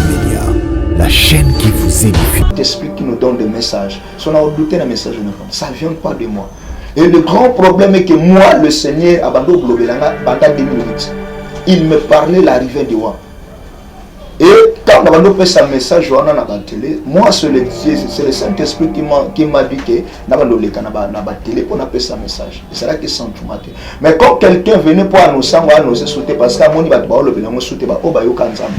Media, la chaîne qui vous édifie. T'explique, qui nous donne des messages. Si on a douté d'un message, ça ne vient pas de moi. Et le grand problème est que moi, le Seigneur, Abando Globelanga, pendant 2008, il me parlait l'arrivée du roi. Et quand on a fait ce message on a la télé, moi c'est le Saint-Esprit qui m'a dit que on a la télé pour appeler ce message. C'est là que c'est automaté. Mais quand quelqu'un venait pour annoncer, on va annoncer sauter parce que mon va le sauter ba o ba yo kanzambe.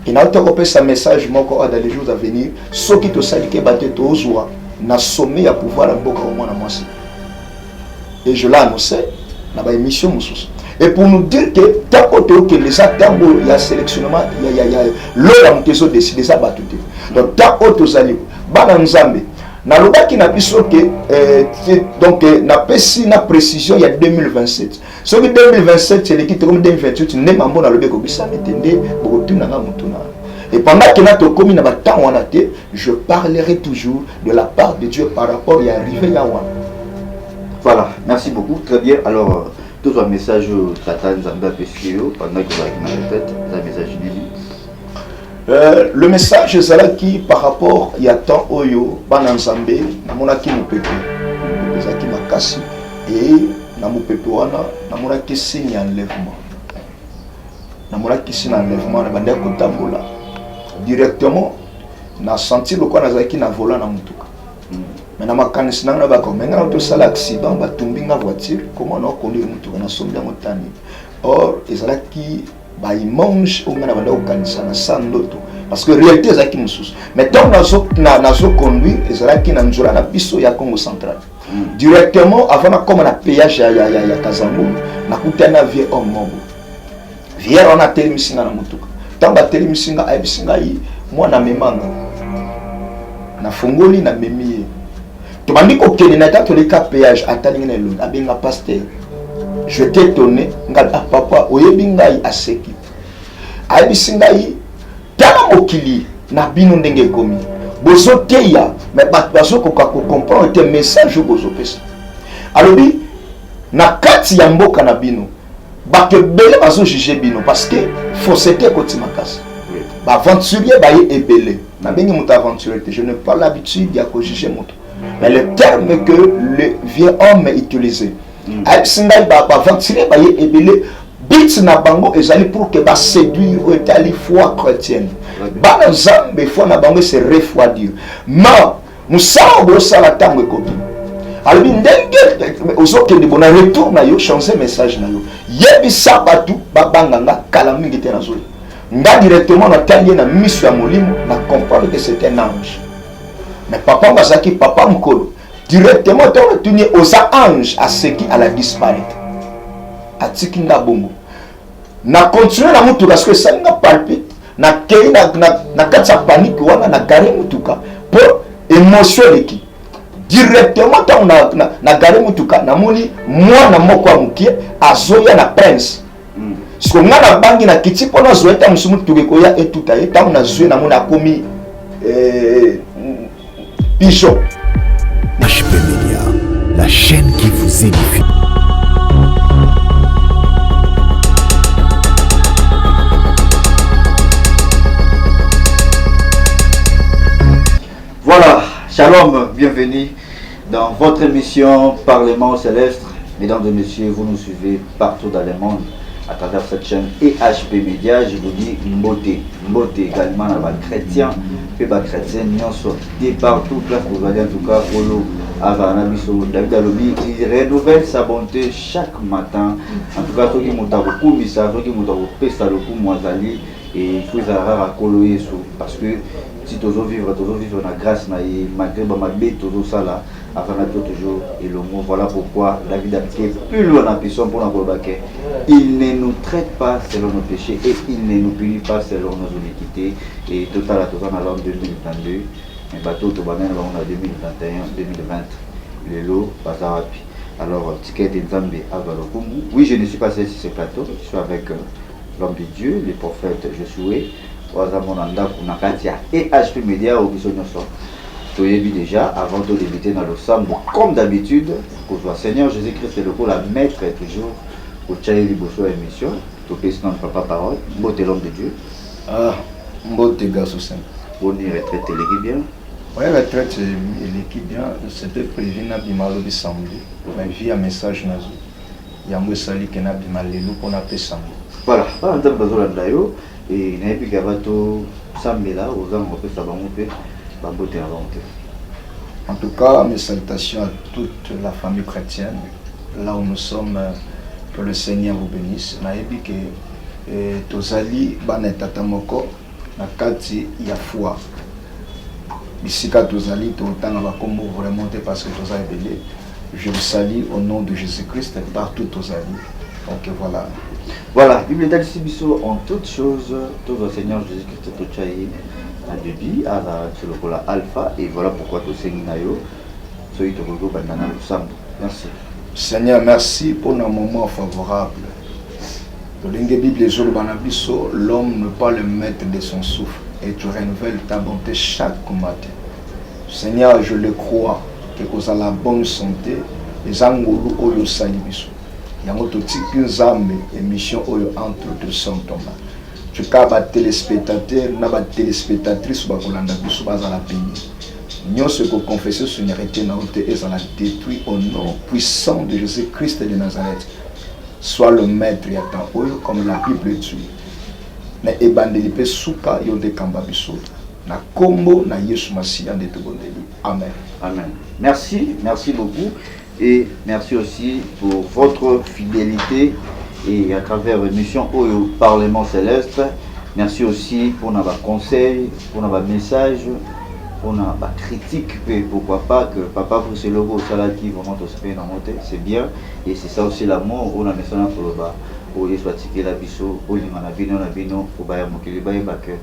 Il a fait ce message moi dans les jours à venir, ce qui te sali que batte tozwa na sommet à pouvoir en boka au moins moi. Et je l'ai annoncé dans la émission Moussous. Et pour nous dire que tant que les attentes, il y a sélectionnement, il y a l'heure où ils ont décidé ça va tout. Donc tant que les allez, Bananzambe, na loba qui n'a plus que donc na pessi na précision il y a 2027. Ce qui 2027 c'est l'équipe comme 2028 n'est pas bon dans le béco bisa metende beaucoup tout na mutuna. Et pendant que notre commune va tant on a été, je parlerai toujours de la part de Dieu par rapport à arriver là. Voilà, merci beaucoup, très bien. Alors tout un message au Tata Nzamba Pesquio pendant que vous avez la tête, un message le message est qui par rapport il y a tant oyo bananzambe namona ki mopepe ezaki makasi et na mopepe wana namona ki signe enlèvement namona ki signe enlèvement na bande kotambola directement na senti le quoi nazaki na volant na mutuka mais na makanisi na ba komenga na to sala accident ba tumbinga voiture comment on conduire mutuka na sombi yango tani or ezalaki ba image onga na banda okanisa na sandoto parce que réalité ezaki mususu mais tant nazo conduire ezalaki na nzola na biso ya Congo central directement avant na comme na péage ya Kazambu na kutana vie homme mobo vie on a telemisinga na mutuka tant ba telemisinga abisinga yi moi na memanga na fongoli na memi to bandi ko kene na tato le péage atalinga na lona abenga pasteur. Je t'ai étonné, papa, oyebi ngai aseki. Ayebisi ngai tala mokili na bino ndenge komi. Bozo teya, mais bazo ko comprendre te message bozo pesa. Alobi na kati ya mboka na bino. Ba ke belé bazo juger bino parce que fausseté koti makasi. Ba aventurier ba ye ebelé. Na bengi mutu aventurier, je n'ai pas l'habitude ya ko juger mutu. Mais le terme que le vieux homme utilisé Singai ba aventurier ba ye ebele bit na bango ezali pour que ba séduire ou étaler foi chrétienne. Ba na zambe foi na bango se refroidir. Ma musala bo sala tango ekobi. Albi ndenge ozoke de bona retour na yo changer message na yo. Yebi sabatu ba banganga kala mingi te na zo. Nga directement na talier na mission ya molimo na comprendre que c'est un ange. Mais papa Mazaki papa mkolo directement on retourné aux anges à ce qui a disparu. À Tikinda Bongo. Na continuer la mutuka parce que ça n'a palpite. Na kei na katsa panique wana na gare mutuka pour émotion qui directement na gare mutuka na moni moi na moko amukie azoya na prince. Ce qu'on a na bangi na kiti pona zoeta musumu tugekoya etuta eta na zoe na mona komi pigeon. HP Media, la chaîne qui vous édifie. Voilà, shalom, bienvenue dans votre émission Parlement Céleste. Mesdames et messieurs, vous nous suivez partout dans le monde à travers cette chaîne HP Media. Je vous dis Mbote également à chrétien, et chrétien, de partout, là vous allez en tout cas, David Alobi, il renouvelle sa bonté chaque matin. En tout cas, ceux qui m'ont beaucoup, ceux qui m'ont pesa le coup, moi, et il faut à coloyer parce que si tu veux vivre la grâce, malgré ma bête, tout ça là, avant toujours et le mot. Voilà pourquoi David a piqué plus loin en puissance pour la Bolbaké. Il ne nous traite pas selon nos péchés et il ne nous punit pas selon nos iniquités. Et total à total en l'an 2022, un bateau de banane on a 2021, 2020, les lots, Bazarapi. Alors, ticket de Nzambe à Valokumu. Oui, je ne suis pas seul sur ce plateau, je suis avec l'homme de Dieu, le prophète Josué, Oazamonanda Kunakatia et HP Media au Bisonyoso. Toyebi déjà, avant de débuter dans le samedi, comme d'habitude, pour toi, Seigneur Jésus-Christ, le coup la maître est toujours au Tchaïli Bosso émission, tout pays dans papa parole, beauté l'homme de Dieu. Mbote garçon simple. On y retraite l'équipe bien. Oui, retraite l'équipe bien. C'était prévu na bimalo de samedi. Mais via message nazo. Yango sali que na bimalo pour na pe samedi. Voilà, pas en termes de d'ailleurs et n'a plus qu'à bateau samedi là aux gens on peut savoir on peut pas botter avant. En tout cas, mes salutations à toute la famille chrétienne. Là où nous sommes, que le Seigneur vous bénisse. Naebi que tozali bana tata moko na kati ya foi. Bisika tozali totanga ba kombo vraiment parce que tozali belé. Je vous salue au nom de Jésus-Christ partout tozali. Donc voilà. Voilà, Bible d'Alci Bisso en toutes choses, tout le Seigneur Jésus-Christ tout chahi à début à la alpha et voilà pourquoi tout Seigneur soyez tout bandana ensemble. Merci. Seigneur, merci pour nos moments favorables. Dans la Bible, l'homme ne peut pas le maître de son souffle et tu renouvelles ta bonté chaque matin. Seigneur, je le crois que vous avez la bonne santé, les angolus oyo salibiso. Yango totiki nzambe émission oyo entre deux cents Thomas. Tu as des téléspectateurs, des téléspectatrices ba kolanda biso bazala béni. Nous ce que confesser sur n'arrêter na honte et ça la détruit au nom puissant de Jésus-Christ de Nazareth. Sois le maître et attends comme la Bible dit. Mais ebandeli pe suka yonde kamba biso. Na kombo na Yesu Masiya de tobondeli. Amen. Amen. Merci, merci beaucoup et merci aussi pour votre fidélité et à travers l'émission au Parlement Céleste. Merci aussi pour nos conseils, pour nos messages. On a pas critique et pourquoi pas que papa vous c'est logo ça qui vraiment tout se fait dans monter c'est bien et c'est ça aussi l'amour on a mis ça pour le bas pour les pratiquer la biso pour les manabino na bino pour baya mokili baya que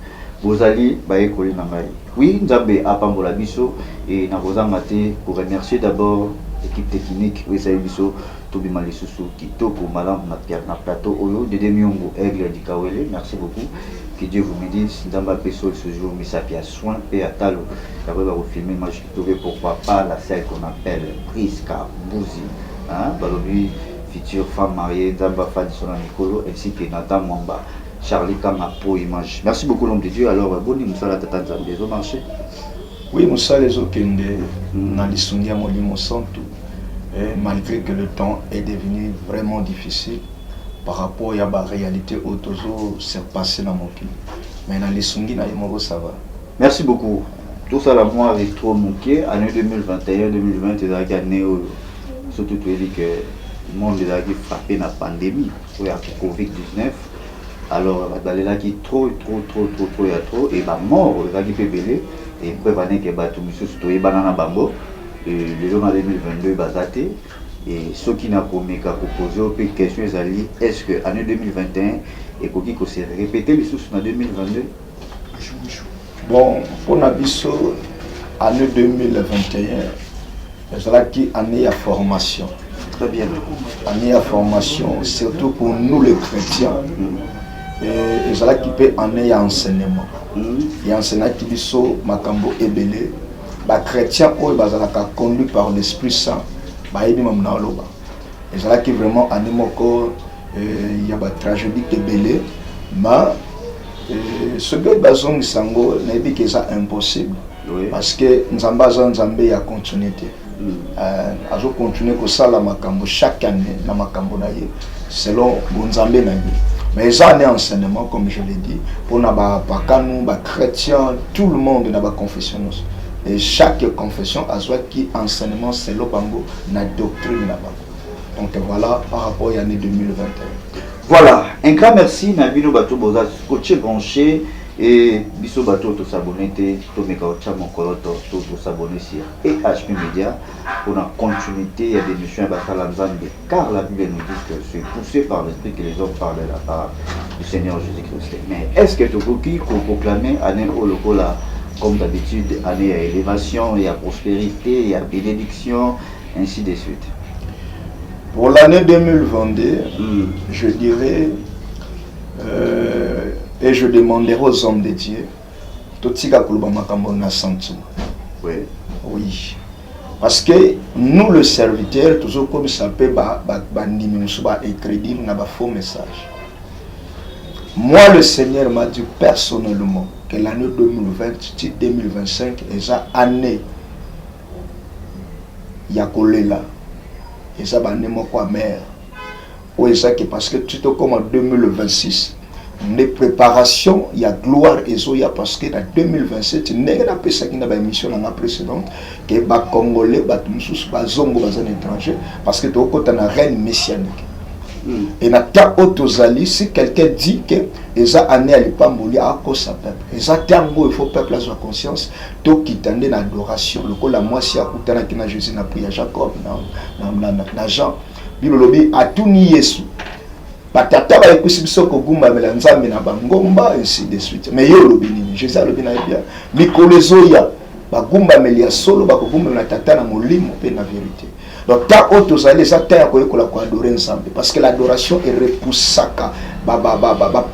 vous allez baya coller na ngai oui nzambe apambola biso et na bozanga te pour remercier d'abord l'équipe technique oui ça biso to bima lisusu kitoko malam na plateau oyo de Demiongo Aigle Dikawele merci beaucoup. Que Dieu vous bénisse. Ndamba Peso ce jour, mais ça fait à soin et à talo. D'abord, va vous filmer, moi je trouvais pourquoi pas la celle qu'on appelle Priska Bouzi. Hein, Balobi, future femme mariée, Ndamba Fadisona Nicolo, ainsi que Nathan Mwamba, Charlie Kamapo Image. Merci beaucoup, l'homme de Dieu. Alors, Boni Moussala Tatan Zambé, au marché. Oui, Moussala Zokende, dans l'Issundia Molimo Santo, malgré que le temps est devenu vraiment difficile. Par rapport à la réalité autozo c'est passé dans mon pays. Mais dans les sungi na yemoro ça va. Merci beaucoup. Tout ça là moi avec trop manqué année 2021 2020 et année surtout tu dis que le monde est frappé par la pandémie ou la Covid-19. Alors dans les là qui trop et bah mort les qui peut belé et prévenir que bah tout monsieur surtout et banana bambo et les gens en 2022 basaté. Et ce qui n'a pas posé une question est-ce que l'année 2021 et qu'on s'est répété les sources en 2022? Bon, pour Nabiso, année 2021, c'est qui année à formation. Très bien. Année à formation, surtout pour nous les chrétiens. Et c'est qui peut année à enseignement. Et enseignement qui dit so makambo ebele, les chrétiens sont conduits par l'Esprit Saint. Et c'est là qui vraiment anime encore il y a des tragédies qui belé mais ce que bazong sango n'est pas que ça impossible parce que nous avons Nzambe à continuité à continuer que ça la makambo chaque année na makambo na ye selon Nzambe na ye mais ça est enseignement comme je l'ai dit pour na ba pakanu ba chrétiens tout le monde na ba confession. Et chaque confession a soit qui enseignement c'est le bango na doctrine là-bas. Donc voilà par rapport à l'année 2021. Voilà, un grand merci Nabino Bato Boza coaché branché et biso Bato to s'abonner to meka ocha mokoloto to s'abonner sur HP Media pour la continuité il y a des missions à Nzambe car la Bible nous dit que c'est poussé par l'esprit que les hommes parlent de la part du Seigneur Jésus-Christ. Mais est-ce que tu peux proclamer année au locola comme d'habitude, année à élévation, il y a prospérité, il y a bénédiction, ainsi de suite. Pour l'année 2022, je dirais, et je demanderai aux hommes de Dieu, tout ce qui oui. Oui. Parce que nous, le serviteur, toujours comme ça peut écrire un faux message. Moi, le Seigneur m'a dit personnellement que l'année 2020-2025 est une année Yakolela. Et ça va n'est pas mère. Oui, ça parce que tout comme en 2026, les préparations, il y a gloire et zoya parce que en 2027, il y a une émission précédente que les Congolais, les Zongo, les étrangers, parce que tu as une reine messianique. Et na ta autozali, si quelqu'un dit que les années à l'épamboli à cause de peuple, et ça tango il faut peuple à sa conscience, tout qui tendait l'adoration, le coup la moissia ou tana qui na Jésus n'a pris à Jacob, na Jean, bilolobi a tout ni Yesu. Patata va écouter ce que Gumba melanzambe na bangomba ainsi de suite. Mais yo lobini, Jésus a lobina bien. Mikolezoya, ba Gumba melia solo, ba Gumba na tata na molimo pe na vérité. Donc, tant que allez ça adorer ensemble. Parce que l'adoration est repoussaka,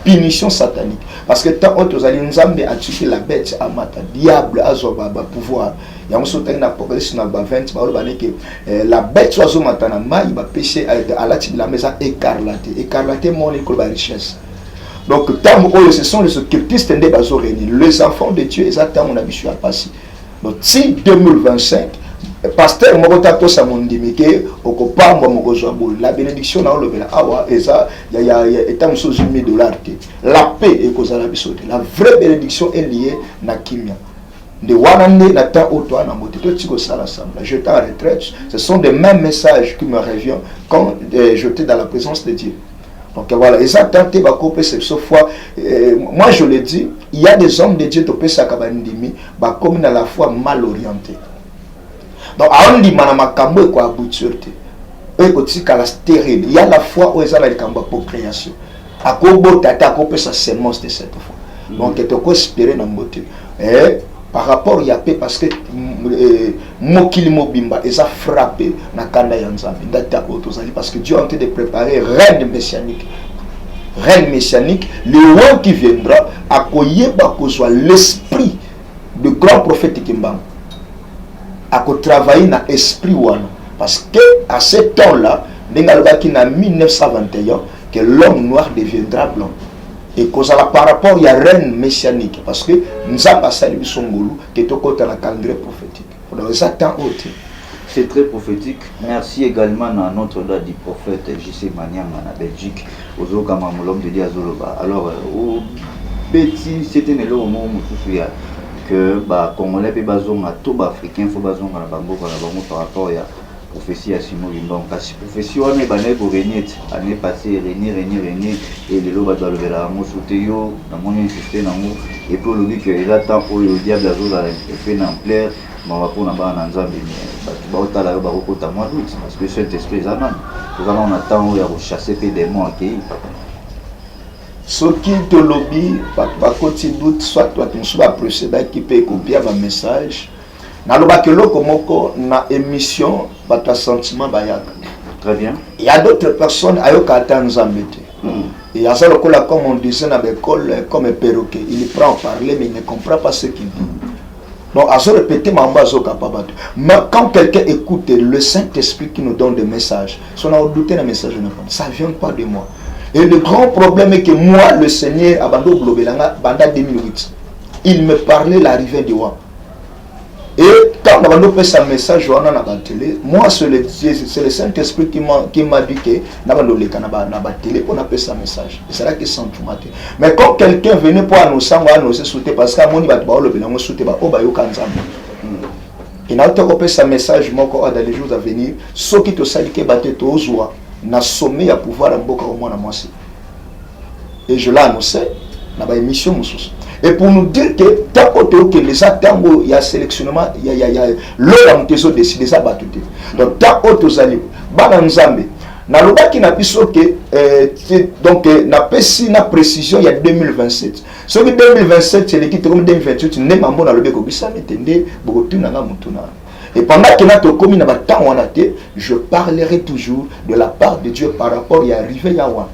punition satanique. Parce que tant que allez ensemble à tuer la bête, à mater, diable, à pouvoir. Il y a un soutien dans l'Apocalypse 20, la bête soit au matin, il va pécher à la tête de la maison écarlatée. Écarlatée, mon école de richesse. Donc, tant que ce sont les occultistes, les enfants de Dieu, ils attendent mon habitude à passer. Donc, si 2025, pasteur Mogotato Samondimike, la bénédiction dans le Awa, et ça, il y a $1000. La paix est causée à la bisote. La vraie bénédiction est liée à Kimia. De Wanande, Nathan Otoa, Namote, tout ce que ça rassemble. J'étais en retraite, ce sont des mêmes messages qui me reviennent quand j'étais dans la présence de Dieu. Donc voilà, et ça, tenté va couper cette fois. Moi je le dis, il y a des hommes de Dieu qui peuvent s'accabandimer, comme à la fois mal orientés. Donc, on dit que quoi aboutir. Il y a la foi où ils ont la procréation. À quoi tata couper sa sémence de cette fois. Donc, tu peux espérer dans le beauté. Et par rapport à paix, parce que Mokili Mobimba, ils ont frappé na Kanda Yanzambi, parce que Dieu a en train de préparer reine messianique. Reine messianique, le roi qui viendra, à quoi soit l'esprit de grand prophète Kimbang. À travailler dans l'esprit parce que à ce temps-là, en 1921, que l'homme noir deviendra blanc. Et cause par rapport à la reine messianique, parce que nous avons passé le Songolo qui est au côté de la calendrier prophétique. C'est très prophétique. Merci également à notre date du prophète J.C. Maniang en Belgique, aux l'homme de Diazoloba. Alors, au petit, c'était le moment où que bah Congolais pe bazonga to ba africain faut bazonga na bango par rapport à prophétie à Simon Limbang kasi prophétie wana bana ko régner année passée régner et le loba doit lever la mosuteyo na moni insister na ngo et pour le dire que il attend pour le diable azola fait en plaire ma pour na ba na nzambe ba otala ba ko ta moi doute parce que cet esprit zanan nous allons attendre ya chasser des démons accueillis. Ce qui te lobby, tu doute, soit toi tu sois précédent qui peut copier un message. Dans le bakelo comme na émission, ta sentiment bayaka. Très bien. Il y a d'autres personnes à yokata nzambete. Et à ça le comme on disait dans l'école comme un perroquet, il prend parler mais il ne comprend pas ce qu'il dit. Donc à se répéter mambazo capable. Mais quand quelqu'un écoute le Saint-Esprit qui nous donne des messages, si on a douté d'un message, ça ne vient pas de moi. Et le grand problème est que moi, le Seigneur, Abando Globelanga, Banda 2008, il me parlait l'arrivée du roi. Et quand Abando fait sa message, moi, c'est le Saint-Esprit qui m'a dit que Abando le Canaba télé pour appeler sa message. Et c'est là qu'il s'en tourne. Mais quand quelqu'un venait pour annoncer, parce qu'à mon niveau, il n'a pas fait sa message, moi, dans les jours à venir, ceux qui te saluent, qui battent aux joies. Na sommet à pouvoir en boca au moins à moi. Et je l'ai annoncé dans ma émission. Et pour nous dire que tant que les attentes, il y a sélectionnement, il y a l'heure où ils ont décidé ça battu. Donc tant que les allez, Bananzambe, na loba qui n'a pas que donc na pessi na précision il y a 2027. Ce qui 2027 c'est l'équipe comme 2028 n'est pas bon dans le béco bisa metende beaucoup tout na mutuna. Et pendant que notre commune a tant on a été, je parlerai toujours de la part de Dieu par rapport à l'arrivée Yawa.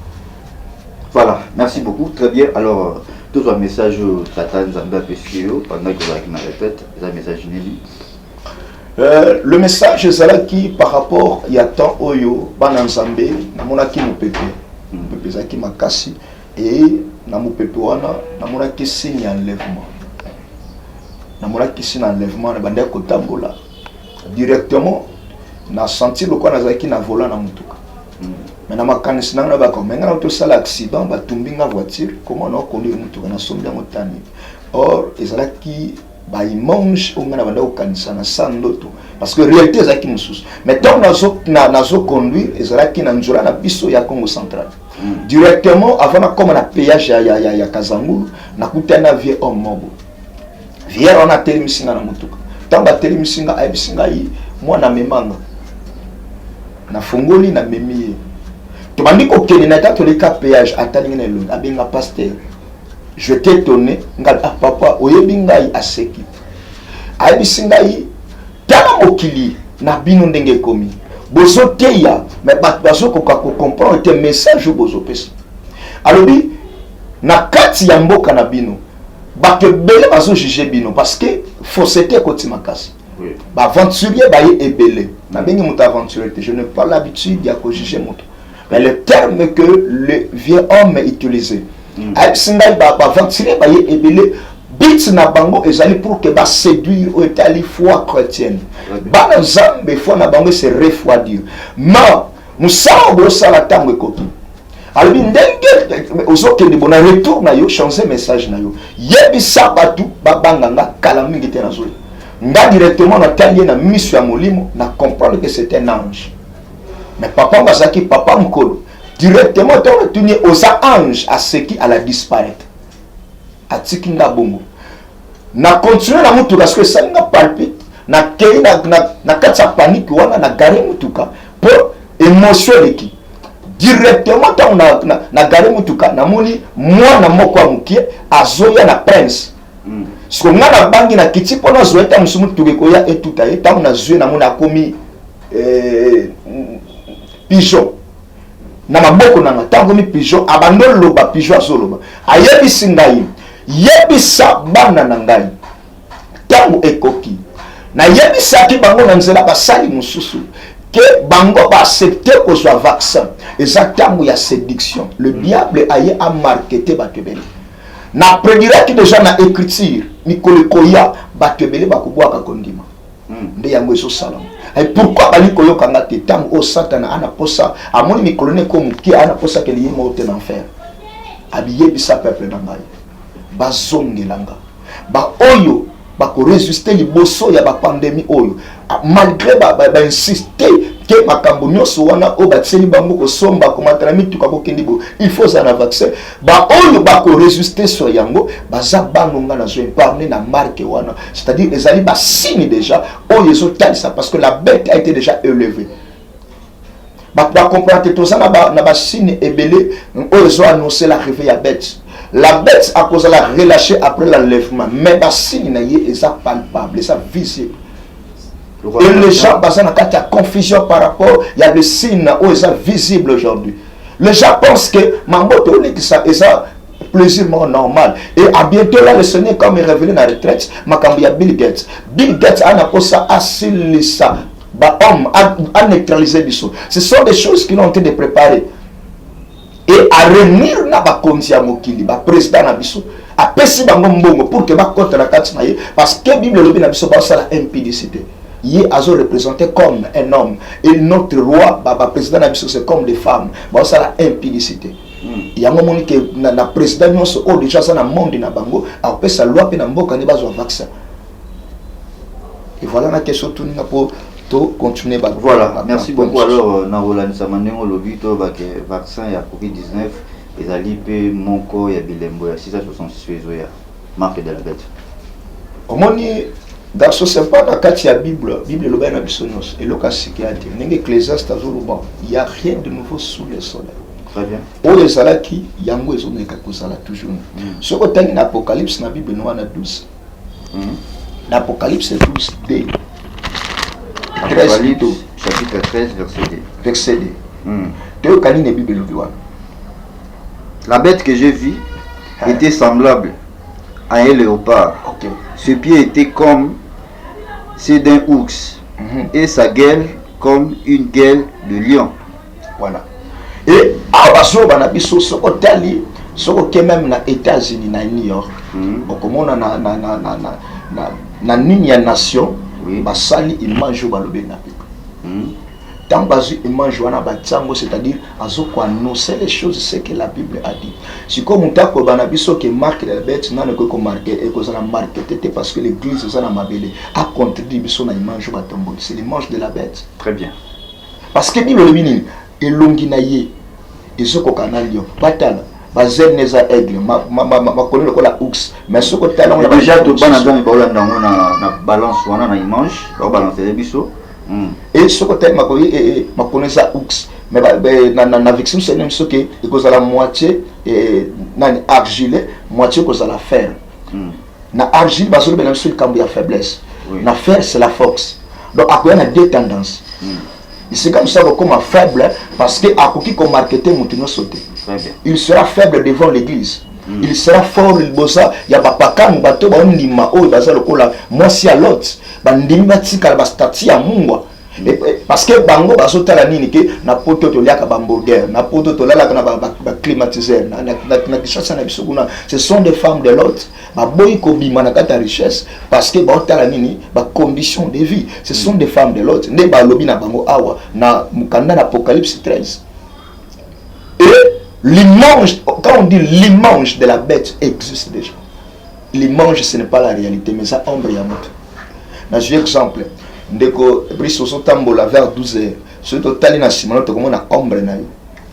Voilà, merci beaucoup, très bien. Alors, tout un message au Tata Nzamba Pesio, pendant que vous répète, c'est un message inédit. Le message c'est qui par rapport il y a tant Oyo, Bananzambe, Namonaki Mopépé, Mopépé Zaki Makasi, et na mopepe wana namonaki signe ya enlèvement. Namonaki signe ya enlèvement na bandaki kotambola. Directement na senti lokwa nazalaki na volant na mutuka. Mais na makanisi nanga na bakomenga na tosala accident batumbi nga voiture comment na conduire mutuka na sombi yango tani. Or ezalaki ba image onga na banda okanisa na sandoto parce que réalité ezalaki mususu. Mais tant nazo conduire ezalaki na nzola na biso ya Congo central. Directement avant na comme na péage ya Kazangulu na kutana vie homme mobo. Vie on a telemisinga na mutuka. Tamba telemisinga abisinga yi mwana memanga. Na fongoli na memi. Tobandi ko kene na tato le péage atalinga na longa abenga pasteur. Je t'ai étonné ngal papa oyebi ngai aseki. Abisinga yi tala mokili na bino ndenge komi. Bozo teya mais bazo ko comprendre te message bozo pesa. Alobi na kati ya mboka na bino bato belé bazo juger bino parce que fausseté koti makasi. Oui. Ba aventurier ba ye ebelé. Na bengi muta aventurier, je n'ai pas l'habitude ya ko juger muta. Mais le terme que le vieux homme utilisait. Abisinga ba aventurier ba ye ebelé. Bit na bango ezali pour que ba séduire au etali foi chrétienne. Ba na zambe foi na bango se refroidir. Ma musao bo sala tango ekoki. Alors ndenge ozokende bona retour na yo changer message na yo. Yebisa batu babanga nga kala mingi te na zo. Nga directement na talié na mission ya molimo na comprendre que c'était un ange. Mais papa Masaki papa mkolo directement tu retourner aux anges à ce qui alla disparaître. Atiki nga bongo na continuer na mutuka parce que ça nga palpite na kei na katsa panique wana na gare mutuka pour émotion leki directement tant na gare mutuka na moni mwana moko ya mukie azoya na prince so nga na bangi na kiti pona zoeta musumu tuko ya etuta ye tant na zoe na mona komi pigeon na maboko na tango mi pigeon abandon loba pigeon azoloba ayebi singai yebisa bana na ngai tango ekoki na yebisa ki bango na nzela basali mususu que bango ba accepter ko soit vaccin exactement ya séduction le diable aye a marketer batebele na prédira ki déjà na écriture mikolo koya batebele bakubwaka kondima nde yango eso salam et pourquoi bali koyoka ngate tango o satana ana posa amoni mikolo ne ko muki ana posa ke liye mote na enfer abiye bisa peuple na ngai bazongelanga ba oyo ba ko résister liboso ya ba pandémie oyo malgré ba insister que makambo nyonso wana o ba tseli bango ko somba ko matana mituka ko kendibo il faut ça na vaccin ba oyo ba ko résister so yango baza banonga na zo parler na marque wana c'est-à-dire les ali ba signe déjà oyo zo talisa parce que la bête a été déjà élevée ba comprendre tout ça na ba signe ebelé oyo zo annoncer la réveil à bête. La bête à cause de la relâcher après l'enlèvement. Mais la signe est palpable, c'est visible. Et les gens basent dans la confusion par rapport, il y a des signes où ils sont visibles aujourd'hui. Les gens pensent que Mamboto est ça plaisir normal. Et à bientôt là, le Seigneur, comme il est revenu dans la retraite, il Bill Gates. Bill Gates a ça assis ça. Homme a neutralisé les choses. Ce sont des choses qui ont été préparées. Et à revenir na ba konzi ya mokili ba président na biso a pesi bango mbongo pour que ba contre la carte naie parce que Bible lobi na biso ba sala impudicité yé azo représenté comme un homme et notre roi ba président na biso c'est comme des femmes ba sala impudicité yango moni que na président nyonso o déjà ça na monde na bango a pesa loi pe na mboka ne bazo vaccin et voilà na question tout na pour continuer. Voilà, merci beaucoup. Alors, Narolan Samanengo Lobito, vaccin ya COVID-19, et Zalipe, Monko, ya Bilembo, ya 666 ya marque de la bête. Omoni, dans ce c'est pas la carte ya Bible, Bible le ben abisonos, et le cas psychiatre, n'eng Ecclésiaste azoluba, il y a rien de nouveau sous le soleil. Très bien. O les salaki, yango ezoneka kozala toujours. Ce que t'as Apocalypse na Bible noa na 12. L'Apocalypse 12 D. Apocalypse, chapitre 13, verset 2. La bête que j'ai vue était semblable à un léopard. Okay. Ses pieds étaient comme ceux d'un ours et sa gueule comme une gueule de lion. Voilà. Et Abaso Banabiso Sokotali Ce que même dans les États-Unis, dans New York, comme on a na nation, basali il mange au balobé na Bible. Tant basu il mange wana batsango, c'est-à-dire azo ko annoncer les choses ce que la Bible a dit. Si comme on t'a ko bana biso que marque la bête na ne ko marquer et ko ça na marquer parce que l'église ça na mabele a contredit biso na image batambo, c'est l'image de la bête. Très bien. Parce que Bible le bini elongi na ye ezoko kanal yo patala bazen neza aigle ma connaît le la ox mais ce que talon déjà to bana dans ba na balance wana na image ba balancer biso et ce que ma connaît ça ox mais na victime c'est même ce que il cause la moitié na argile moitié cause la fer na argile ba sur ben sur cambo ya faiblesse na fer c'est la force donc après on a deux tendances. C'est comme ça comme faible parce que à qui qu'on marketé moutonno sauté. Il sera faible devant l'église. Il sera fort il bossa ya papa mu bato ba ndima o baza lokola moi si à l'autre ba ndima tika ba stati ya mungwa. Parce que bango basota la nini ke na poto to liaka ba hamburger na poto to lala na ba climatiseur na kishasa na bisuguna ce sont des femmes de l'autre ba boy ko bima na kata richesse parce que ba otala nini ba conditions de vie ce sont des femmes de l'autre ne ba lobi na bango awa na mukanda na Apocalypse 13 et l'image quand on dit l'image de la bête existe déjà. L'image ce n'est pas la réalité mais ça ombre ya moto. Na j'ai exemple ndeko briso so tambola vers 12h ce total na simano to comme na ombre na yo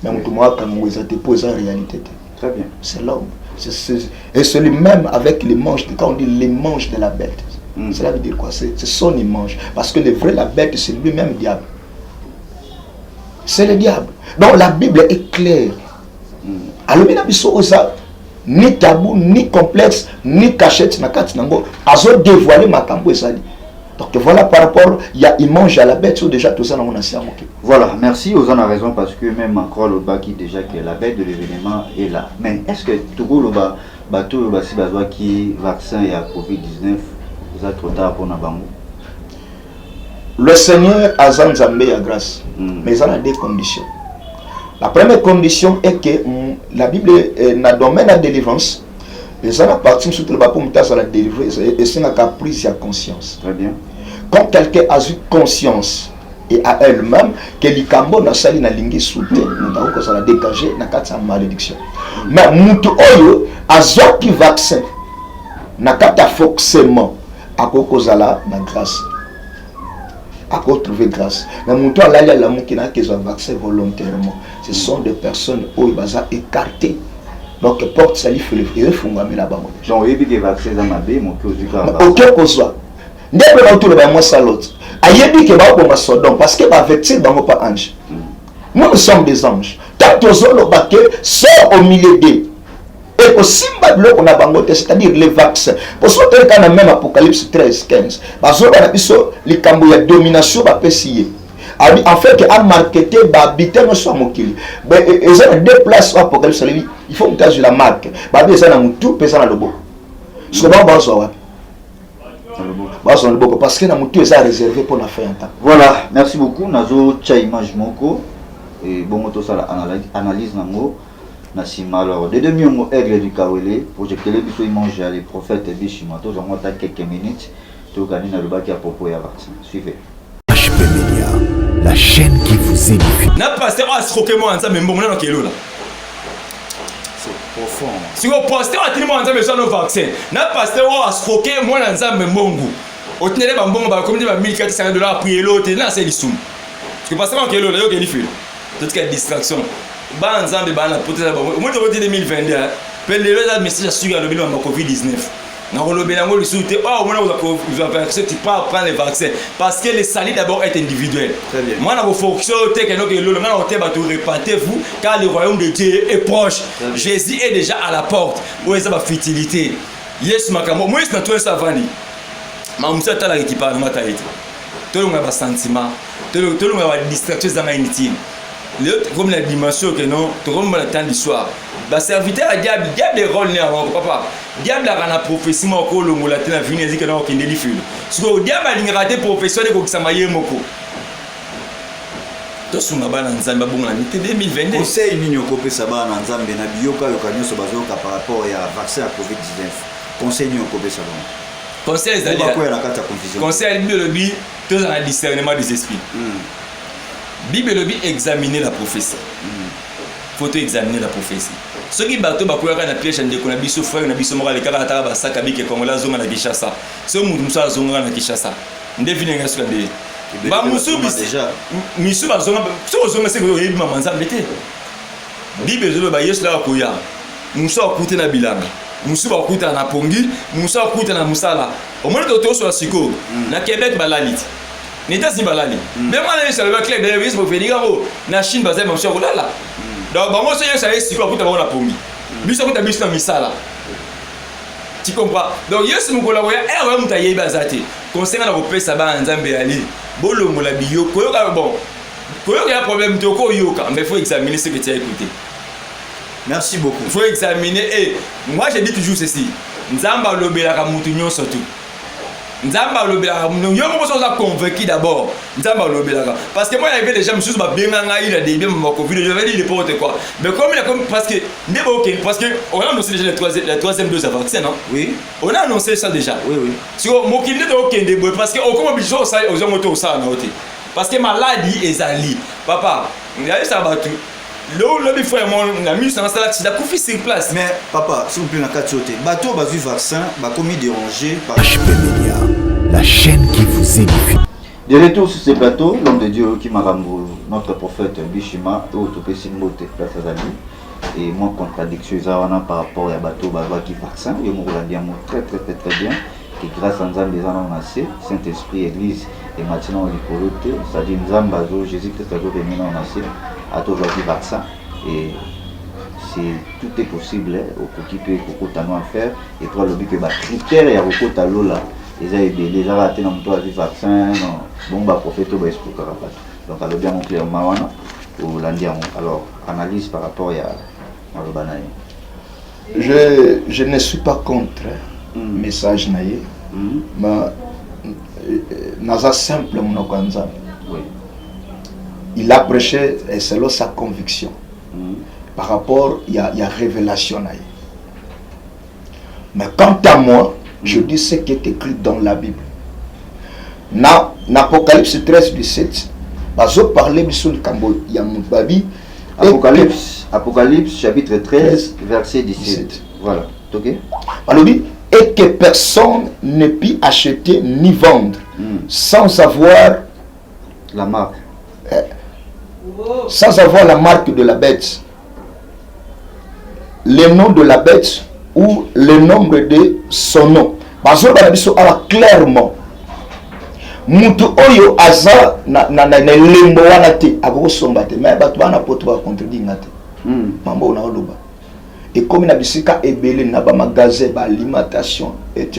mais mutu mwaka ngweza te poser en réalité. Très bien. C'est l'homme. Et c'est lui-même avec l'image quand on dit l'image de la bête. Cela veut dire quoi? C'est son image parce que le vrai la bête c'est lui-même diable. C'est le diable. Donc la Bible est claire. Alors bina biso oza ni tabou ni complexe ni cachette na kati nango azo dévoiler makambo ezali. Donc voilà par rapport, il y a image à la bête, ou déjà tout ça dans mon ancien moqué. Voilà, merci, vous en avez raison parce que même encore le bas qui déjà que la bête de l'événement est là. Mais est-ce que tout le bas, tout le bas si besoin qui vaccin et à Covid-19, vous êtes trop tard pour Nabango? Le Seigneur a Zanzambé à grâce, mais il a deux conditions. La première condition est que la Bible n'a domaine à délivrance. Les gens partent sur le bas pour me la délivrer et c'est une prise à conscience. Très bien. Quand quelqu'un a eu conscience et à elle-même que l'Ikambo n'a sali na lingi souté, nous avons que ça l'a dégagé na kata malédiction. Mais mutu oyo azo qui vaccin na kata forcément à kozala na grâce. À trouver grâce. Mais mutu alali la muki na qu'ils ont vaccin volontairement. Ce sont des personnes oyo baza écartées. Donc porte ça il faut le fungamé là-bas. Genre il y a vaccin dans ma bé mon aucun cause. Ndebe ba autour ba moi salote. Ayebi ke ba ko ma sodom parce que ba vectir ba pas ange. Nous sommes des anges. Tant tozolo baké sort au milieu d'eux. Et au simba de qu'on a bangote c'est-à-dire les vaccins. Pour ça quand même Apocalypse 13 15. Ba zo ba biso li kambo ya domination ba pesier. En fait que a marketé ba habiter no so mokili. Ben ils ont deux places au Apocalypse il faut que tu la marque. Ba bi ça na mutu pesa na lobo. Ce ba ba so wa. Parce que nous est réservé pour la fin. Voilà, merci beaucoup. Nazo image moko et bon moto ça analyse nango nasima alors de demi on aigle du Kawele projecter les biso image les prophètes bishima to zango ta quelques minutes to gagner na le baki à propos ya vaccin. Suivez. HP Media, la chaîne qui vous édifie. Na pasteur a stroqué moi ensemble mais bon na kelo là. Profond. Si vous postez à tout le monde besoin de vaccin, n'a pasteur a stroqué moi ensemble mbongo. Au tenir ba mbongo ba comme dit ba $1400 pour l'autre na c'est lisum. Parce que pasteur kelo là yo ke lifi. Toute quelle distraction. Ba ensemble ba na protéger ba. Moi de 2022, pelle le message sur le bilan de Covid-19. Na rolobe nango le souté oh moi vous avez vaccin tu pas prendre les vaccins parce que le salut d'abord est individuel. Moi na vous fonction te que le nga on te ba tout répétez-vous car le royaume de Dieu est proche. Jésus est déjà à la porte. Où est sa fertilité? Yes makamo moi c'est tout ça vani. Ma musa tala qui parle mata été. Tout le monde a sentiment, tout le monde a distraction dans inutile. Comme la dimension que non, tout le monde a temps d'histoire. Bah serviteur à diable des rôles né avant papa. Diable a la prophétie moko longo la tena vini ezika na okende lifilo. Siko diable a raté prophétie de ko kisamaye moko. tosunga bana nzambe bongo na mite 2022 conseil nini okopesa bana nzambe na biyoka yokanyoso bazoyoka par rapport ya vaccin ya covid-19 conseil nini okopesa bango conseil ezali conseil Bible lobi tozala na discernement des esprits Bible lobi examiner la prophétie faut examiner la prophétie soki bato bakoyaka na piège ndeko na biso frère na biso moko alekaka ataka basaka bike kongola zonga na Kinshasa so mutu muso azonga na Kinshasa nde vile nga suka nde ba musu déjà misu bazonga so ozonga se ko yebi mama nzambe te Bible lobi ba Yesu la koya muso akute na bilanga musu bakuta na pongi musu akuta na musala omoni to so asiko na Québec balaliti nita simbalali même moi les salva clair de Yesu pour venir na Chine bazai musu kolala donc bango so Yesu asiko akuta na pongi biso akuta biso na misala tu comprends donc Yesu mukola koya ewa muta yeba zate conseil na kopesa ba nzambe ali bolongo la biyo koyoka bon koyoka ya problème to ko yoka mais faut examiner ce que tu as écouté. Merci beaucoup. Il faut examiner. Et moi, je dis toujours ceci. Nzamba lobelaka mutu nyonso tu. Nzamba lobelaka mutu nyonso za convaincu d'abord. Nzamba lobelaka. Parce que moi, il y avait des gens qui me benganga il a des bien mon Covid, je vais dire n'importe quoi. Mais comme il a comme parce que parce que on a annoncé déjà la troisième dose de vaccin, non? Oui. On a annoncé ça déjà. Oui oui. Si mon Covid de aucun des parce que on comme obligé ça aux gens autour ça na parce que maladie est ali. Papa, il y a ça battu. Le frère mon ami ça installe accident coufi sur place. Mais papa, s'il vous plaît, na katiote. Bateau ba vu vaccin, ba commis dérangé par HP Media, la chaîne qui vous édifie. De retour sur ce plateau, l'homme de Dieu qui m'a ramené notre prophète Bishima au topé Simbote place Azali et moi contradiction par rapport à bateau ba qui vaccin, et moi l'a dit très bien que grâce à Nzambe les en assez Saint-Esprit église et maintenant on est ça dit Nzambe Jésus-Christ a venu en assez à tout le vaccin et tout est possible au qui peut à faire et toi le but que critères et à à l'eau là les gens raté dans toi du vaccin bon bah prophète au esprit carapace donc alors bien montrer au mawana ou l'andiamo alors analyse par rapport à l'obanaï. Je ne suis pas contre message naïe mais naza simple mon kanza. Oui. Il a prêché selon sa conviction. Par rapport, il y a révélation. Mais quant à moi, je dis ce qui est écrit dans la Bible. Dans Apocalypse 13, 17, je parler de Cambo, il y a mon babi. Apocalypse chapitre 13, verset 17. Voilà. Ok. Alors, et que personne ne peut acheter ni vendre sans avoir la marque. Sans avoir la marque de la bête, le nom de la bête ou le nombre de son nom. Parce que clairement, mutu oyo aza na lembo wana te ako somba te mais bato bana poto ba contredire ngate. Mambo na oloba. Et comme na bisika ebele na ba magasin ba alimentation et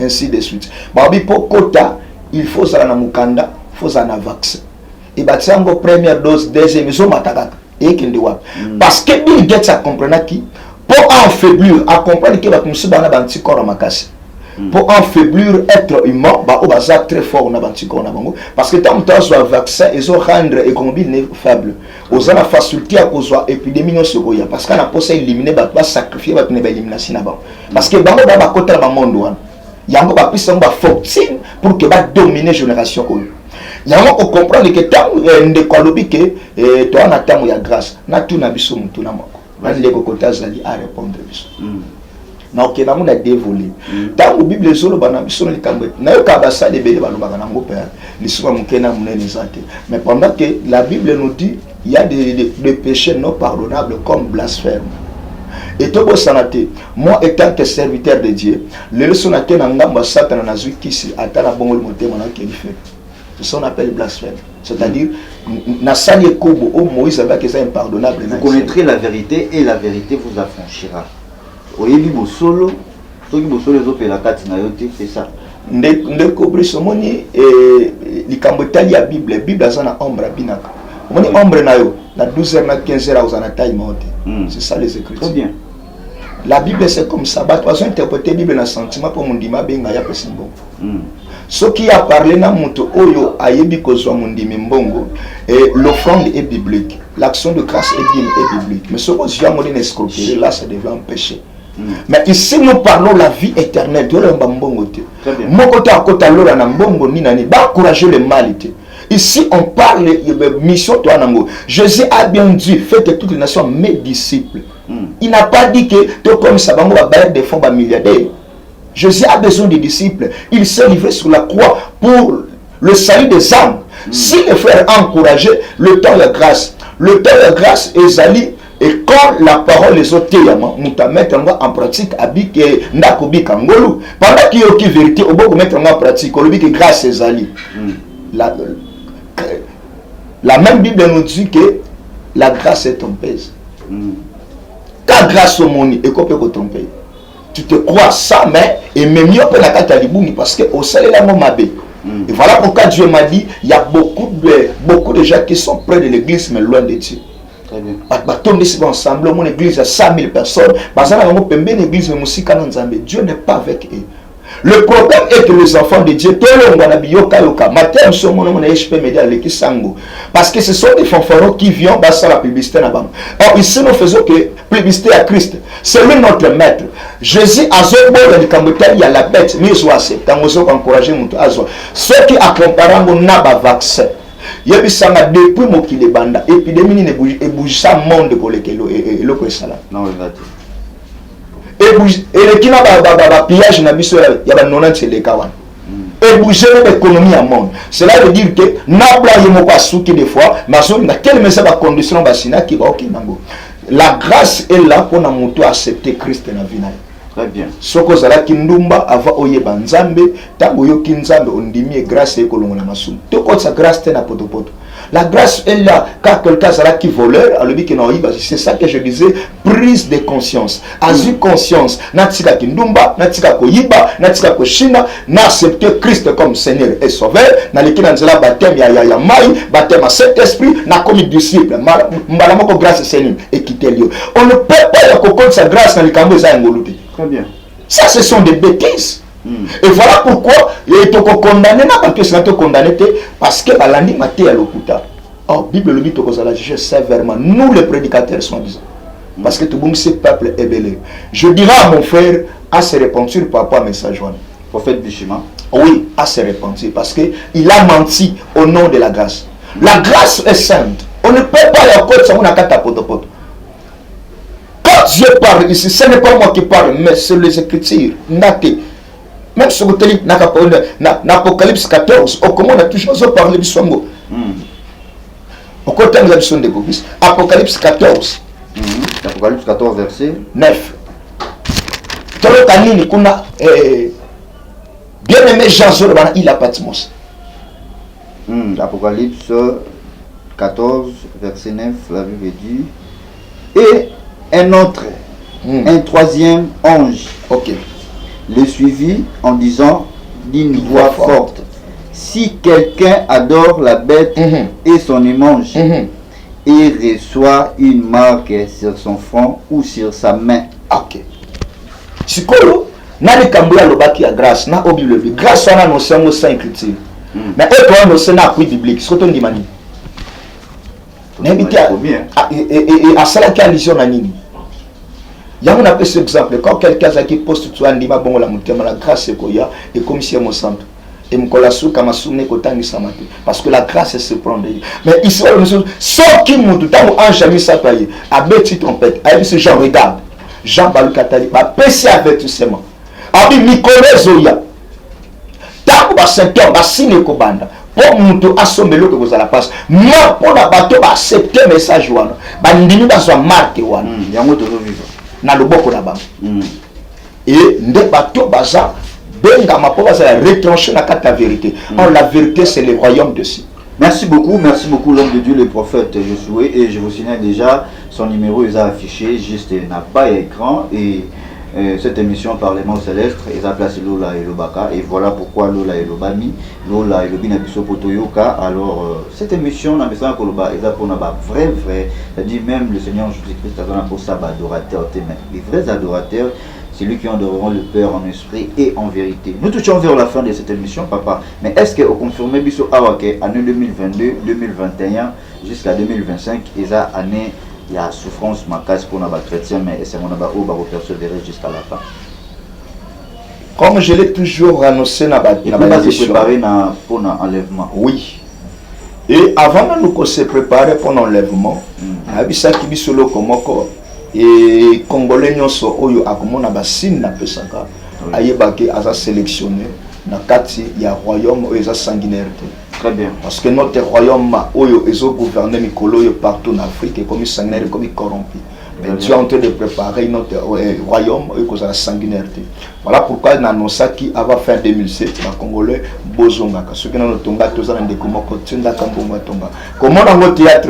ainsi de suite. Ba bi pokota il faut ça na mukanda, faut ça na vaccin. Et batiango première dose, deuxième, ils ont matakaka. Et qui parce que Bill Gates a compris qui pour affaiblir, à comprendre que nous sommes dans anticorps à makasi. Pour affaiblir être humain, bah au bazar très fort on a anticorps na bango. Parce que tant que tu as vaccin, ils ont rendre économie faible. Aux ana facilité à cause de épidémie non secoya. Parce qu'on a possible éliminer, bah sacrifier, bah ne élimination na bango. Parce que bango ba côté la monde one. Yango ba puissance ba fortune pour que ba dominer génération oyo. Yango ko comprendre que tant ndeko alobi que to ana tamu ya grâce na tout na biso mutu na moko na ndeko kotazali à répondre biso na ok na mona dévoler tant bible solo bana biso na likambo na yo ka basa de bele balobaka na ngope lisuba mukena munene zate mais pendant que la Bible nous dit il y a des péchés non pardonnables comme blasphème. Et tout sanate, moi étant que serviteur de Dieu, le leçon a été dans ngamba Satan na zui kisi atala bongo le motema na qui fait. C'est ce qu'on appelle blasphème. C'est-à-dire, Nassani Kobo, oh Moïse avait que c'est impardonnable. Vous connaîtrez la vérité et la vérité vous affranchira. Oyebi bo solo, to ki bo solo zo pe la kati na yote c'est ça. Ndeko brisomoni likambo tali ya Bible, Bible azana ombre binaka. Omoni ombre na yo, na 12h na 15h aux ana taille monte. C'est ça les écritures. Très bien. La Bible c'est comme ça. Tu vas interpréter la Bible dans le sentiment pour mon dima benga ya pesimbo. Ce qui a parlé na moto oyo ayebi kozwa mon dimi mbongo et l'offrande est biblique. L'action de grâce est biblique. Mais ce que je viens de escroquerie là ça devient un péché. Mais ici nous parlons la vie éternelle. Mon côté à côté alors na mbongo ni nani ba encourager le mal. Ici on parle de mission toi nango. Jésus a bien dit faites toutes les nations mes disciples. Il n'a pas dit que tout comme ça va bailler des fonds milliardaires. Jésus a besoin des disciples. Il s'est livré sur la croix pour le salut des âmes. Si les frères encouragé, le temps de grâce. Le temps de grâce est zali. Et quand la parole les autres nous mettre en pratique abik et nakobi kangolu. Pendant qu'il y a une vérité, on peut mettre en pratique. On dit que grâce est zali. La même Bible nous dit que la grâce est trompeuse. Quand grâce au monde et qu'on peut tromper. Tu te crois ça, mais et même mieux que la Katalibouni parce que au salaire la mabé. Et voilà pourquoi Dieu m'a dit il y a beaucoup de gens qui sont près de l'église mais loin de Dieu. Très bien. Ensemble, mon église a 100 000 personnes. Dieu n'est pas avec eux. Le problème est que les enfants de Dieu, parce que ce sont des fanfarons qui viennent dans la publicité. Or ici nous faisons que publicité à Christ. C'est lui notre maître. Jésus a il y a la bête, mais il a encouragé ceux qui accompagnent n'a vaccin. Depuis mon qui les banda, épidémie ne bouge ça monde pour lesquels et le salam. Non, et le qui n'a pas pillage n'a biso il y a 90 les kawan. Et bouger l'économie à monde. Cela veut dire que n'a pas y mo pas souki des fois, mais na quel message va condition basina qui va OK nango. La grâce est là pour nous accepter Christ dans la vie. Très bien. Soko zala kindumba ava oyeba nzambe tango yo kinzambe ondimi grâce e kolongola masumu. Toko sa grâce tena potopoto. La grâce est là quand quelqu'un zala qui voleur a le dit que non c'est ça que je disais prise de conscience. Azu conscience natika kindumba natika koyiba natika koshina na accepter Christ comme Seigneur et Sauveur na lekina nzela baptême ya mai baptême à Saint-Esprit na comme disciple mbala moko grâce Seigneur et quitter lui. On ne peut pas kokon sa grâce na likambo za ngoluti. Très bien. Ça, ce sont des bêtises. Et voilà pourquoi il est condamné, parce que la langue maté à l'okuta. Oh, Bible le dit que la juge sévèrement. Nous, les prédicateurs, sont disant. Parce que tout le monde, ce peuple est belé. Je dirais à mon frère à se repentir par rapport à message. Prophète Bishima. Oui, à se repentir. Parce qu'il a menti au nom de la grâce. La grâce est sainte. On ne peut pas y avoir ça, on a qu'à potopoto. Dieu parle ici, ce n'est pas moi qui parle, mais c'est les Écritures. Même sur le télé, l'Apocalypse 14, comment on a toujours parlé de Songo. Au côté de la mission de Bobis, Apocalypse 14. Apocalypse 14, verset 9. Bien aimé Jean Zorobana, il a Patmos. Apocalypse 14, verset 9, la Bible dit. Et un autre, un troisième ange, le suivit en disant d'une voix forte, si quelqu'un adore la bête et son image et reçoit une marque sur son front ou sur sa main. Ok. Sikolo, na le kambula lobaki à grâce, na Bible, grâce on a nos saints écritures. Mais eux toi nos saints appui biblique, ce qu'on dit mani. Et à cela qui a allusion à Nini. Il y a un appel cet exemple. Quand quelqu'un qui poste tout un dima bon la montagne, la grâce est koya et comme si mon centre. Et mon colassou comme assumer qu'autant il s'amate. Parce que la grâce se prend. Mais ici, ceux qui m'ont tout le temps jamais s'appayer. À bête trompette. À ce genre regarde. Jean Balukatali. Ma PC avec tout seulement. Abi Mikole Zoya. Tant que 5 ans, signe Kobanda. Pour nous assommer l'autre que vous allez passer. Moi, pour la bateau, accepter le message. Bandini dans sa marque. Il y a un autre vivant. Na le boko là-bas. Et ne bateau baza benga ma pauvre ça retrancher la carte la vérité. Or la vérité c'est le royaume de Dieu. Merci beaucoup l'homme de Dieu, le prophète Josué, et je vous signale déjà son numéro est affiché juste n'a pas écran et cette émission Parlement Céleste, ils ont placé Lola et Lobaka, et voilà pourquoi Lola et Lobami, Lola et Lobina Biso Potoyoka. Alors, cette émission, on a besoin de vrai, c'est-à-dire même le Seigneur Jésus-Christ a pour ça, adorateur, les vrais adorateurs, c'est lui qui adoreront le Père en esprit et en vérité. Nous touchons vers la fin de cette émission, papa, mais est-ce qu'on confirme Biso Awake, année 2022, 2021, jusqu'à 2025, et ça, année, il y a souffrance, ma casse pour les chrétiens, mais c'est mon abat où va persévérer jusqu'à la fin. Comme je l'ai toujours annoncé dans la se préparer pour l'enlèvement. Oui. Et avant de nous se préparer pour l'enlèvement, Abissa Kibisolo Komoko et Congolais Nyoso Oyo Akomona Bassine na Pesaka, Ayebake a sélectionné dans il y a royaume où il y a sanguinarité. Très bien. Parce que notre royaume Oyo est gouverné Mikolo partout en Afrique et comme sanguinaire comme corrompu. Mais Dieu est en train de préparer notre royaume où il y a sanguinarité. Voilà pourquoi nous annonçons qu'il avant fin 2007, les Congolais Bozonga. Ceux qui ont tonga tous en découvert comment on a théâtre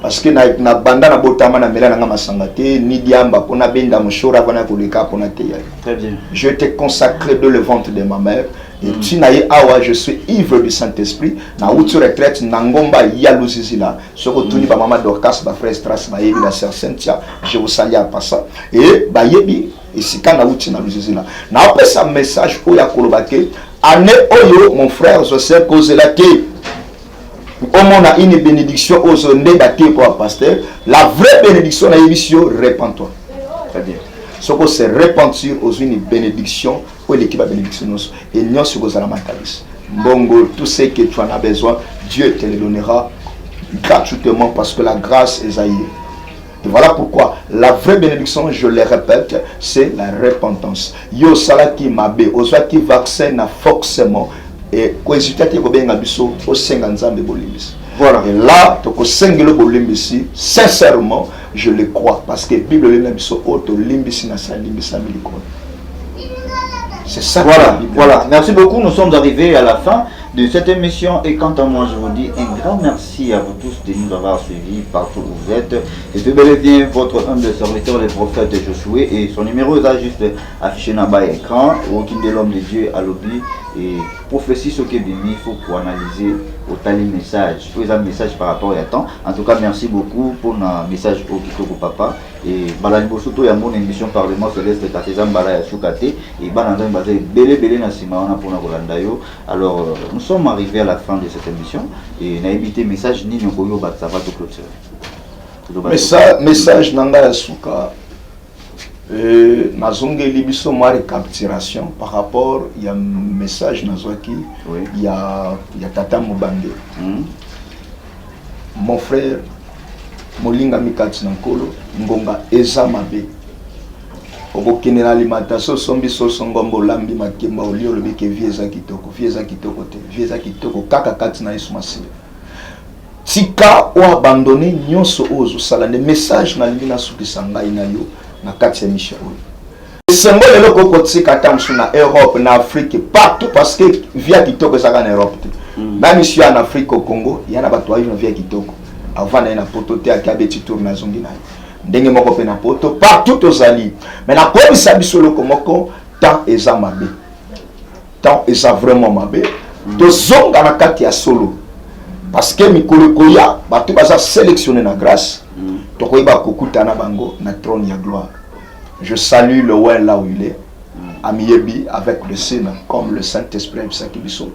parce que na banda na botama na mela na masangate ni diamba pona benda mushora bana kulika pona teya. Très bien. Je t'ai consacré de le ventre de ma mère et tu n'as awa je suis ivre du Saint-Esprit na outu retraite na ngomba ya lusizila soko tuni ba mama Dorcas ba frère Stras ba yebi la sœur Cynthia je vous salue à passant et ba yebi isika na outu na lusizila na apesa message ko ya kolobake ane oyo mon frère Joseph Kozela ke on a une bénédiction aux négatifs pour un pasteur. La vraie bénédiction est ici, répands-toi. Très bien. Ce que c'est repentir aux une bénédiction ou l'équipe à bénédiction et non ce que vous allez m'attaquer. Bongo, tout ce que tu en as besoin, Dieu te le donnera gratuitement parce que la grâce est aïe. Et voilà pourquoi la vraie bénédiction, je le répète, c'est la repentance. Yo salaki mabe, ozaki vaccin na forcément. Et voilà. Et là, sincèrement, je le crois. Parce que la Bible c'est ça. Voilà, voilà. Merci beaucoup. Nous sommes arrivés à la fin de cette émission. Et quant à moi, je vous dis un grand merci à vous tous de nous avoir suivis partout où vous êtes. Et de bel et bien votre humble serviteur, le prophète Josué. Et son numéro est juste affiché dans bas écran. Aucun de l'homme de Dieu à l'oubli. Et prophétie ce qui est bien, il faut pour analyser autant les messages. Tous les messages par rapport à temps. En tout cas, merci beaucoup pour un message au Kitoko Papa. Et Balani Bosoto, il y a mon émission Parlement Céleste Katezam Balaya Soukate. Et Balanzan Bazé Bele Bele Nasimana pour Nagolandayo. Alors, nous sommes arrivés à la fin de cette émission. Et n'a évité message ni Nyokoyo Batsava to clôturer. Message Nanga Souka. Nazongeli biso ma récapitulation par rapport il y a un message nazwaki il y a Tata Mubange mon frère Molinga Mikati Nankolo Ngonga Eza Mabe okokene na alimentation sombi so songombo lambi makemba olio lobike vieza kitoko te vieza kitoko kaka kati na Yesu Masiya tika o abandonner nyonso ozo sala ne message na limina sukisa ngai na yo na kati ya mission oyo symbole le koko tika tamsu na Europe na Afrique partout parce que via kitoko ezaka na Europe te même ici en Afrique au Congo il y a na bato ayo via kitoko avant na poto te akabeti tour na zongi na ndenge moko pe na poto partout ozali mais na ko biso le komoko tant eza mabe tant eza vraiment mabe to zonga na kati ya solo parce que mikolo koya bato baza sélectionné na grâce tokoyeba kokutana bango na trône ya gloire. Je salue le ouais là où il est Amiebi avec le Sénat comme le Saint-Esprit Bisakibiso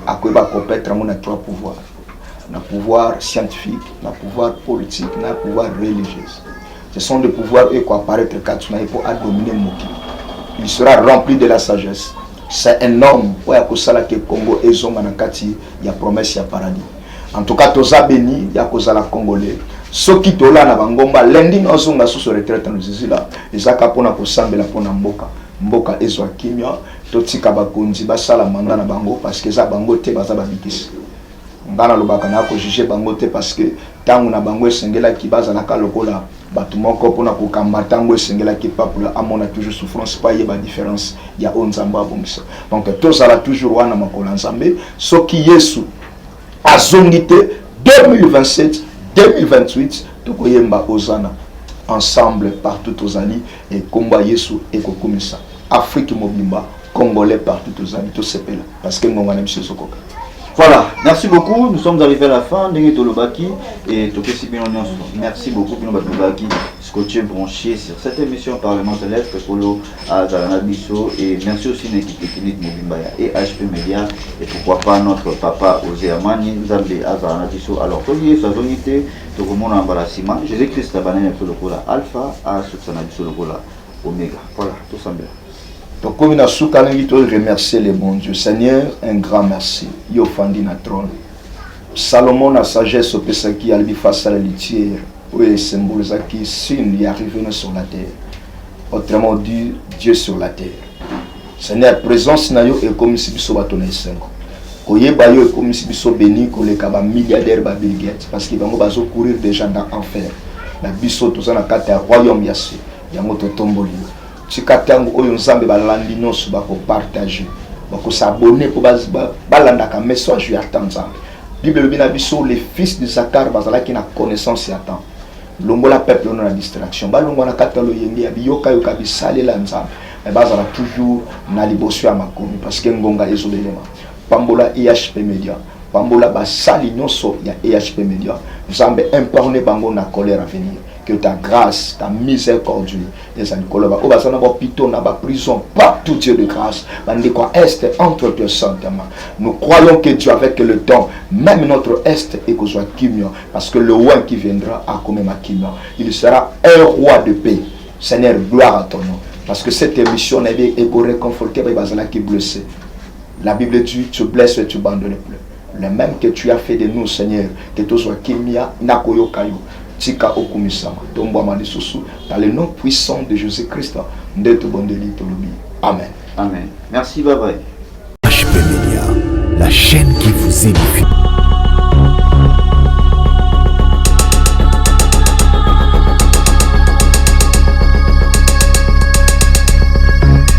akoyeba compétre mon trois pouvoirs na pouvoir scientifique na pouvoir politique na pouvoir religieux. Ce sont des pouvoirs qui apparaître katuna pour dominer Moki. Il sera rempli de la sagesse. C'est un homme où yakosala ke Congo ezonga na kati ya promesse ya paradis. En tout cas, toza béni, ya kozala congolais. Soki tola na bangomba lundi ozonga sous retraite na zizila, ezaka pona kosambela pona mboka. Mboka ezwa kimia, totika bakonzi basala manda na bango parce que za bango te baza babikisi. Ngana lobaka na ko juger bango te parce que tangu na bango esengela ki baza na kalokola batu moko pona ko kamba tango esengela ki papula amona toujours souffrance pas y ba différence ya onzamba bongisa. Donc tozala toujours wana makola nzambe soki Yesu azongite 2027 2028 tokoyemba ozana ensemble partout aux alliés et combat Yesu et Kokumisa. Afrique Mobimba, Congolais partout aux alliés, tout c'est là. Parce que nous avons M. Sokoka. Voilà, merci beaucoup. Nous sommes arrivés à la fin. Et merci beaucoup. Scotché branché sur cette émission Parlement Céleste Polo à Zaranabiso. Et merci aussi à l'équipe technique Mobimbaya et HP Media. Et pourquoi pas notre papa Osé Amani, Zambé à Zaranabiso. Alors, Tolier, sa zonité, tout le monde en balassima. Jésus-Christ a banné le Lokola Alpha à Sutsanabiso Lokola Omega. Voilà, tout ça bien. Donc, comme nous avons remercier le bon Dieu, Seigneur, un grand merci. Yo fandi na trône. Salomon a sagesse au Pesaki, albi face à la litière. Oui, symbolise qui signe y arrivé sur la terre. Autrement dit, Dieu sur la terre. Seigneur, présence na yo et comme si biso batone sengo. Koye ba yo et comme si biso béni ko le kaba milliardaire ba Bill Gates parce que bango bazo courir déjà dans enfer. Na biso tous na kata royaume yasse. Yango to tomboli. Tikatango oyo nzambe balandi nyonso bako partager bako s'abonner pour balanda ka message ya tanzambe. Bible bina biso les fils de Zakar bazala ki na connaissance ya temps. Longola peuple na distraction. Balongo na katalo yenge ya biyoka yo kabisale la nzambe. Mais bazala toujours na liboso ya makomi parce que ngonga ezolelema. Pambola EHP Media. Pambola basali nyonso ya EHP Media. Nzambe imparné bango na colère à venir. Que ta grâce, ta miséricorde, les amis, prison, partout Dieu de grâce, est entre tes sentiments. Nous croyons que Dieu, avec le temps, même notre est est que soit Kimio, parce que le roi qui viendra a comme ma Kimio. Il sera un roi de paix. Seigneur, gloire à ton nom. Parce que cette émission est réconfortée par les qui blessés. La Bible dit, tu blesses et tu abandonnes plus. Le même que tu as fait de nous, Seigneur, que tu sois Kimia, Nakoyo Kayo. Tika okumisama tombo amani susu dans le nom puissant de Jésus-Christ ndeto bondeli tolobi. Amen. Amen. Merci, bye bye. HP Media, la chaîne qui vous édifie.